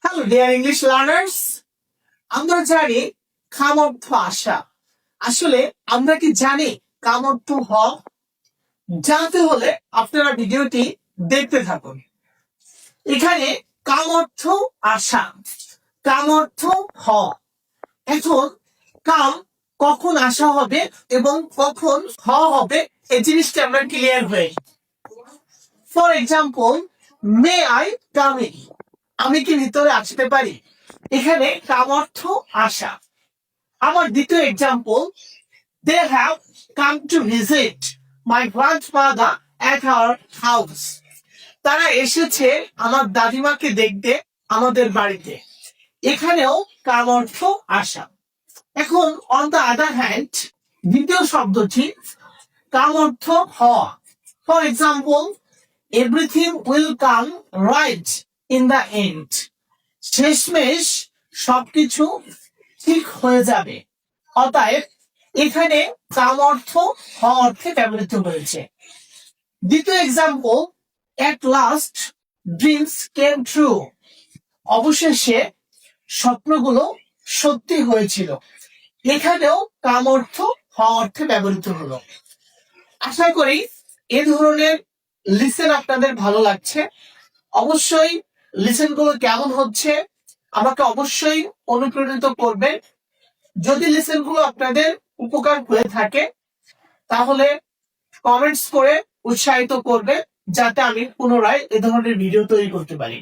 Hello dear English learners, আমরা জানি কাম অর্থ আশা। আসলে আমরা কি জানি কাম অর্থ হ? জানতে হলে আপনারা ভিডিওটি দেখতে থাকুন। এখানে কাম অর্থ আশা, কাম অর্থ হ। এখন কাম কখন আশা হবে এবং কখন হ হবে এই জিনিসটা আমরা ক্লিয়ার হই। For example, may I come in, আমি কি ভিতরে আসতে পারি? এখানে কাম অর্থ আশা। আমার দ্বিতীয় example, they have come to visit my grandfather at our house, তারা এসেছে আমার দাদিমাকে দেখতে আমাদের বাড়িতে। এখানেও কাম অর্থ আশা। এখন অন দ্য আদার হ্যান্ড, দ্বিতীয় শব্দটি কাম অর্থ হওয়া। For example, everything will come right in the end, শেষমেশ সবকিছু ঠিক হয়ে যাবে। অতএব এখানে কাম অর্থ হ অর্থে ব্যবহৃত হয়েছে। দ্বিতীয় example, at last dreams came true, অবশেষে স্বপ্নগুলো সত্যি হয়েছিল। এখানেও কাম অর্থ হ অর্থে ব্যবহৃত হলো। আশা করি এ ধরনের লিসেন আপনাদের ভালো লাগছে। অবশ্যই লিসেন গুলো কেমন হচ্ছে আমাকে অবশ্যই অনুপ্রাণিত করবে। যদি লিসেন গুলো আপনাদের উপকার হয়ে থাকে তাহলে কমেন্টস করে উৎসাহিত করবে, যাতে আমি পুনরায় এ ধরনের ভিডিও তৈরি করতে পারি।